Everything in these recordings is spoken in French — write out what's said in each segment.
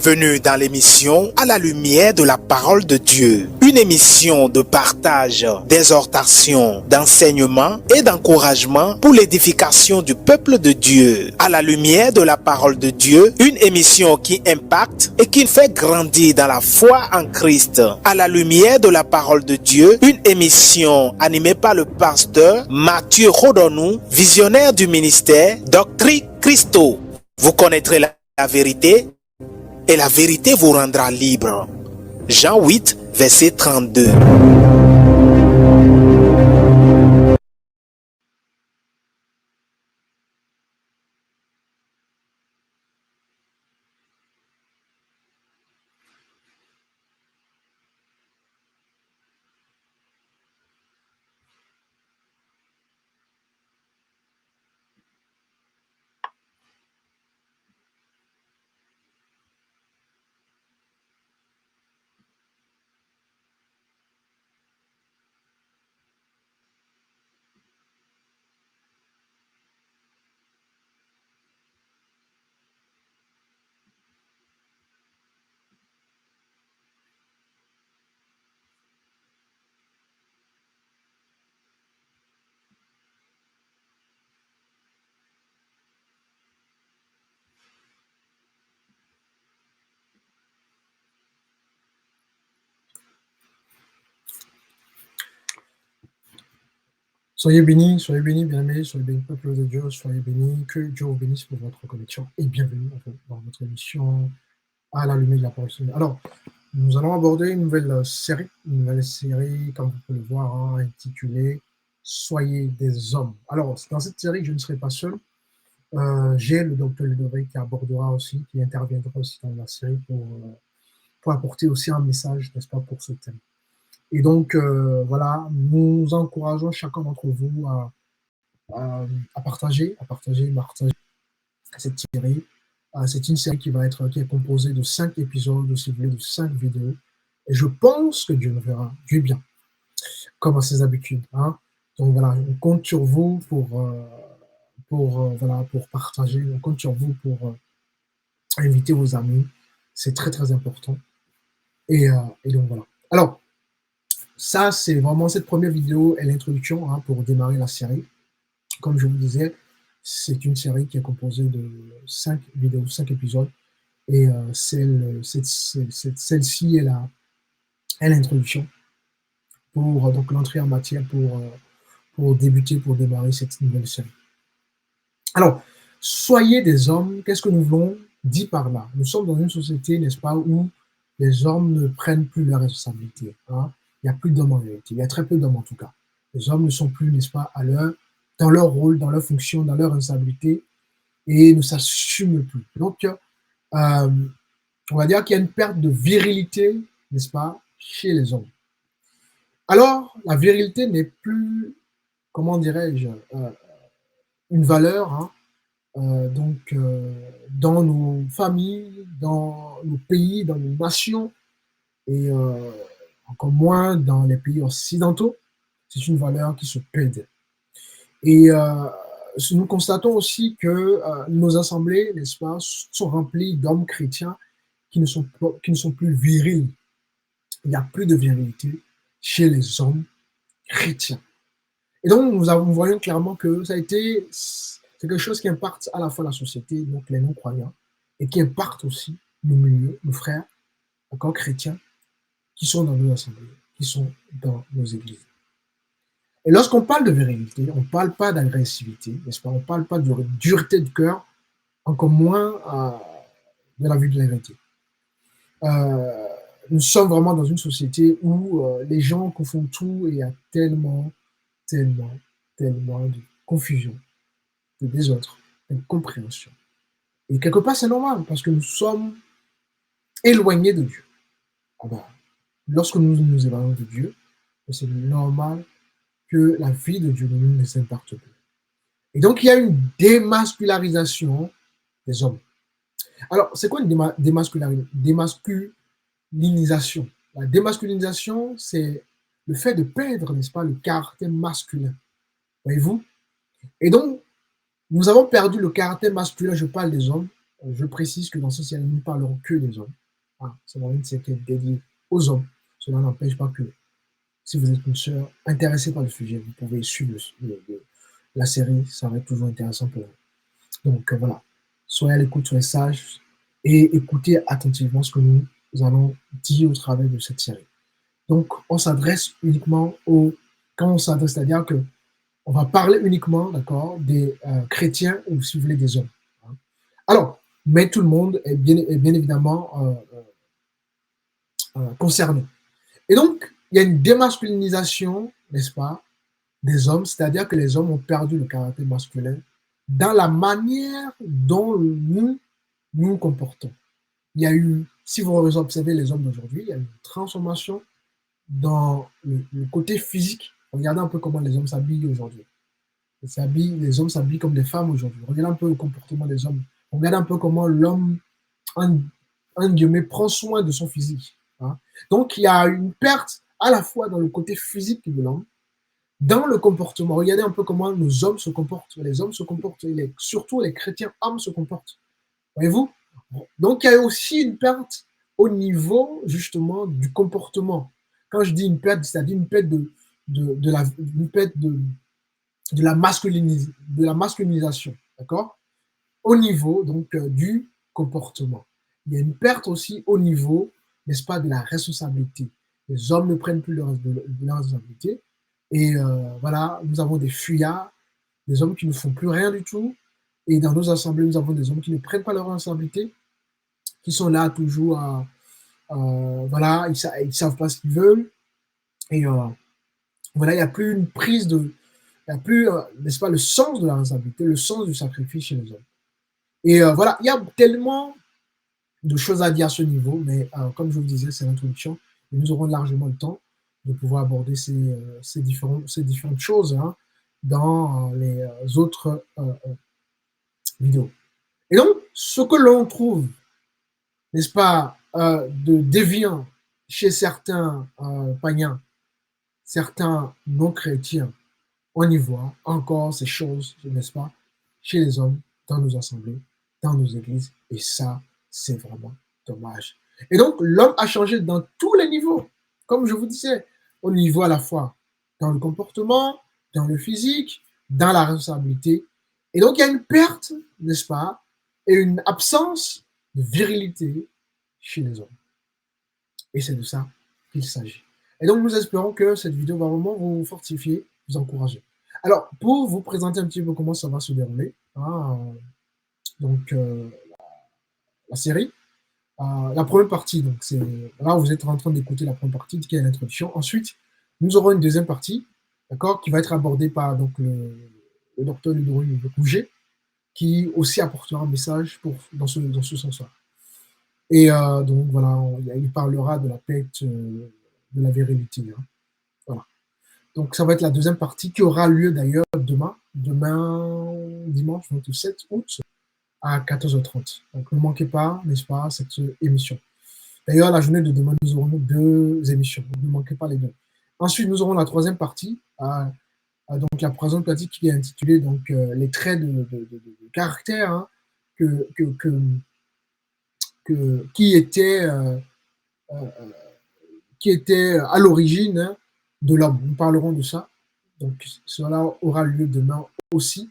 Bienvenue dans l'émission À la lumière de la parole de Dieu, une émission de partage, d'exhortation, d'enseignement et d'encouragement pour l'édification du peuple de Dieu. À la lumière de la parole de Dieu, une émission qui impacte et qui fait grandir dans la foi en Christ. À la lumière de la parole de Dieu, une émission animée par le pasteur Mathieu Rodonou, visionnaire du ministère Doctrine Christo. Vous connaîtrez la vérité et la vérité vous rendra libre. Jean 8, verset 32. Soyez bénis, bien-aimés, soyez bénis, peuple de Dieu, soyez bénis, que Dieu vous bénisse pour votre connexion et bienvenue dans votre émission à la lumière de la parole. Alors, nous allons aborder une nouvelle série, comme vous pouvez le voir, hein, intitulée Soyez des hommes. Alors, dans cette série, je ne serai pas seul. J'ai le docteur Ludovic qui abordera aussi, qui interviendra aussi dans la série pour apporter aussi un message, n'est-ce pas, pour ce thème. Et donc, voilà, nous encourageons chacun d'entre vous à partager cette série. C'est une série qui est composée de 5 épisodes, si vous voulez, de 5 vidéos. Et je pense que Dieu nous verra, Dieu est bien, comme à ses habitudes. Hein. Donc voilà, on compte sur vous pour partager, on compte sur vous pour inviter vos amis. C'est très, très important. Et donc voilà. Alors, ça, c'est vraiment cette première vidéo et l'introduction, hein, pour démarrer la série. Comme je vous disais, c'est une série qui est composée de 5 vidéos, 5 épisodes. Et celle-ci est l'introduction pour donc l'entrée en matière pour démarrer cette nouvelle série. Alors, soyez des hommes, qu'est-ce que nous voulons dire par là? Nous sommes dans une société, n'est-ce pas, où les hommes ne prennent plus leurs responsabilités. Hein. Il n'y a plus d'hommes en réalité, il y a très peu d'hommes en tout cas. Les hommes ne sont plus, n'est-ce pas, dans leur rôle, dans leur fonction, dans leur responsabilité, et ne s'assument plus. Donc, on va dire qu'il y a une perte de virilité, n'est-ce pas, chez les hommes. Alors, la virilité n'est plus, comment dirais-je, une valeur, hein, dans nos familles, dans nos pays, dans nos nations, et encore moins dans les pays occidentaux. C'est une valeur qui se perd. Et nous constatons aussi que nos assemblées, n'est-ce pas, sont remplies d'hommes chrétiens qui ne sont plus virils. Il n'y a plus de virilité chez les hommes chrétiens. Et donc, nous voyons clairement que c'est quelque chose qui impacte à la fois la société, donc les non-croyants, et qui impacte aussi nos milieux, nos frères, encore chrétiens, qui sont dans nos assemblées, qui sont dans nos églises. Et lorsqu'on parle de virilité, on ne parle pas d'agressivité, n'est-ce pas? On ne parle pas de dureté de cœur, encore moins de la vue de la vérité. Nous sommes vraiment dans une société où les gens confondent tout et il y a tellement de confusion, de désordre, d'incompréhension. Et quelque part, c'est normal parce que nous sommes éloignés de Dieu. Alors, lorsque nous nous éloignons de Dieu, c'est normal que la vie de Dieu ne nous impacte plus. Et donc, il y a une démascularisation des hommes. Alors, c'est quoi une démasculinisation? La démasculinisation, c'est le fait de perdre, n'est-ce pas, le caractère masculin. Voyez-vous? Et donc, nous avons perdu le caractère masculin, je parle des hommes, je précise que dans ce série, nous ne parlerons que des hommes. Ah, c'est vraiment une série qui est dédiée aux hommes. Cela n'empêche pas que si vous êtes une sœur intéressée par le sujet, vous pouvez suivre la série, ça va être toujours intéressant pour vous. Donc voilà, soyez à l'écoute, soyez sages et écoutez attentivement ce que nous allons dire au travers de cette série. Donc on s'adresse uniquement quand on s'adresse, c'est-à-dire que on va parler uniquement, d'accord, des chrétiens ou si vous voulez des hommes. Hein. Alors, mais tout le monde est bien évidemment concerné. Et donc, il y a une démasculinisation, n'est-ce pas, des hommes, c'est-à-dire que les hommes ont perdu le caractère masculin dans la manière dont nous nous comportons. Il y a eu, si vous observez les hommes d'aujourd'hui, il y a eu une transformation dans le côté physique. Regardez un peu comment les hommes s'habillent aujourd'hui. Les hommes s'habillent comme des femmes aujourd'hui. Regardez un peu le comportement des hommes. Regardez un peu comment l'homme, un guillemets, prend soin de son physique. Hein. Donc, il y a une perte à la fois dans le côté physique de l'homme, dans le comportement. Regardez un peu comment nos hommes se comportent. Les hommes se comportent, surtout les chrétiens hommes se comportent. Voyez-vous? Donc, il y a aussi une perte au niveau, justement, du comportement. Quand je dis une perte, c'est-à-dire une perte de la masculinisation, d'accord? Au niveau, donc, du comportement. Il y a une perte aussi au niveau, n'est-ce pas, de la responsabilité. Les hommes ne prennent plus leur responsabilité. Et voilà, nous avons des fuyards, des hommes qui ne font plus rien du tout. Et dans nos assemblées, nous avons des hommes qui ne prennent pas leur responsabilité, qui sont là toujours voilà, ils ne savent pas ce qu'ils veulent. Et voilà, il n'y a plus une prise de. Il n'y a plus, n'est-ce pas, le sens de la responsabilité, le sens du sacrifice chez les hommes. Et voilà, il y a tellement de choses à dire à ce niveau, mais comme je vous disais, c'est l'introduction. Et nous aurons largement le temps de pouvoir aborder ces différentes choses hein, dans les autres vidéos. Et donc, ce que l'on trouve, n'est-ce pas, de déviant chez certains païens, certains non-chrétiens, on y voit encore ces choses, n'est-ce pas, chez les hommes, dans nos assemblées, dans nos églises, et ça, c'est vraiment dommage. Et donc, l'homme a changé dans tous les niveaux, comme je vous disais, au niveau à la fois dans le comportement, dans le physique, dans la responsabilité. Et donc, il y a une perte, n'est-ce pas, et une absence de virilité chez les hommes. Et c'est de ça qu'il s'agit. Et donc, nous espérons que cette vidéo va vraiment vous fortifier, vous encourager. Alors, pour vous présenter un petit peu comment ça va se dérouler, hein, donc la série, la première partie, donc c'est là vous êtes en train d'écouter la première partie qui est l'introduction. Ensuite, nous aurons une deuxième partie, d'accord, qui va être abordée par donc le docteur Ludovic Rouget, qui aussi apportera un message dans ce sens-là. Et donc voilà, il parlera de la perte de la virilité. Hein. Voilà. Donc ça va être la deuxième partie qui aura lieu d'ailleurs demain dimanche 27 août à 14h30. Donc ne manquez pas, n'est-ce pas, cette émission. D'ailleurs, la journée de demain, nous aurons 2 émissions. Donc ne manquez pas les 2. Ensuite, nous aurons la troisième partie, donc la troisième partie qui est intitulée donc, les traits de caractère hein, qui était à l'origine hein, de l'homme. Nous parlerons de ça. Donc, cela aura lieu demain aussi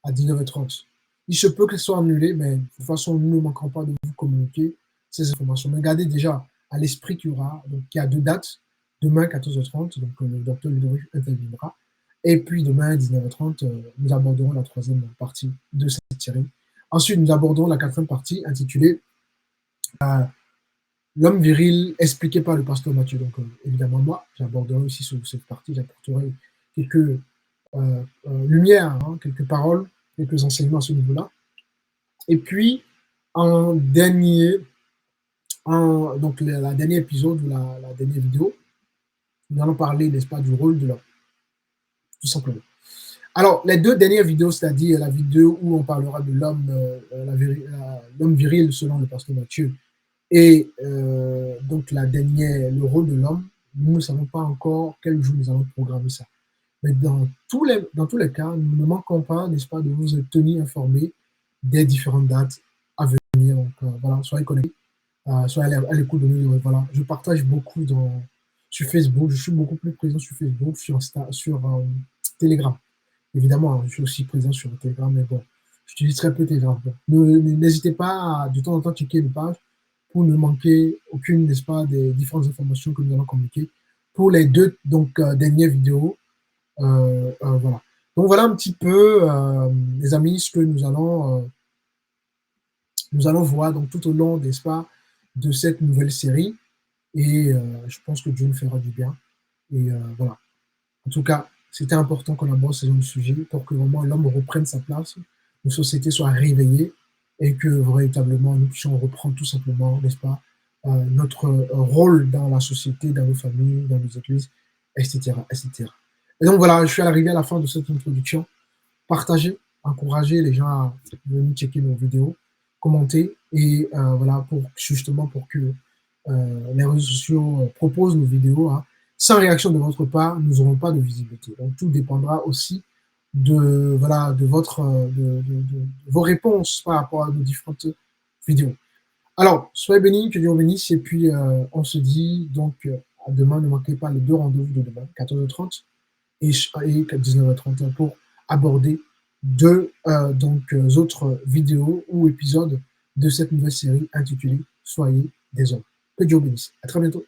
à 19h30. Il se peut qu'elle soit annulée, mais de toute façon, nous ne manquerons pas de vous communiquer ces informations. Mais gardez déjà à l'esprit qu'il y aura, donc il y a 2 dates. Demain, 14h30, donc le docteur Ludovic interviendra. Et puis demain, 19h30, nous aborderons la troisième partie de cette série. Ensuite, nous aborderons la quatrième partie intitulée L'homme viril expliqué par le pasteur Mathieu. Donc, évidemment, moi, j'aborderai aussi sur cette partie, j'apporterai quelques lumières, hein, quelques paroles, quelques enseignements à ce niveau-là. Et puis, donc la dernière épisode ou la dernière vidéo, nous allons parler, n'est-ce pas, du rôle de l'homme, tout simplement. Alors, les 2 dernières vidéos, c'est-à-dire la vidéo où on parlera de l'homme viril selon le pasteur Mathieu, et donc le rôle de l'homme, nous ne savons pas encore quel jour nous allons programmer ça. Mais dans tous les cas, nous ne manquons pas, n'est-ce pas, de vous tenir informés des différentes dates à venir. voilà, soyez connectés, soyez à l'écoute de nous. Voilà, je partage beaucoup sur Facebook. Je suis beaucoup plus présent sur Facebook, sur Telegram. Évidemment, je suis aussi présent sur Telegram, mais bon, j'utilise très peu Telegram. Bon. N'hésitez pas à de temps en temps checker une page pour ne manquer aucune, n'est-ce pas, des différentes informations que nous allons communiquer pour les deux dernières vidéos. Voilà. Donc voilà un petit peu, les amis, ce que nous allons voir donc tout au long, n'est-ce pas, de cette nouvelle série. Et je pense que Dieu nous fera du bien. Et voilà. En tout cas, c'était important qu'on aborde ce genre de sujet pour que vraiment l'homme reprenne sa place, nos sociétés soient réveillées et que véritablement nous puissions reprendre tout simplement, n'est-ce pas, notre rôle dans la société, dans nos familles, dans nos églises, etc., etc. Et donc voilà, je suis arrivé à la fin de cette introduction. Partagez, encouragez les gens à venir checker nos vidéos, commenter et voilà, justement pour que les réseaux sociaux proposent nos vidéos. Hein. Sans réaction de votre part, nous n'aurons pas de visibilité. Donc tout dépendra aussi voilà, de vos réponses par rapport à nos différentes vidéos. Alors, soyez bénis, que Dieu vous bénisse, et puis on se dit donc à demain, ne manquez pas les deux rendez-vous de demain, 14h30 et 19h30 pour aborder deux autres vidéos ou épisodes de cette nouvelle série intitulée Soyez des hommes. Que Dieu vous bénisse. À très bientôt.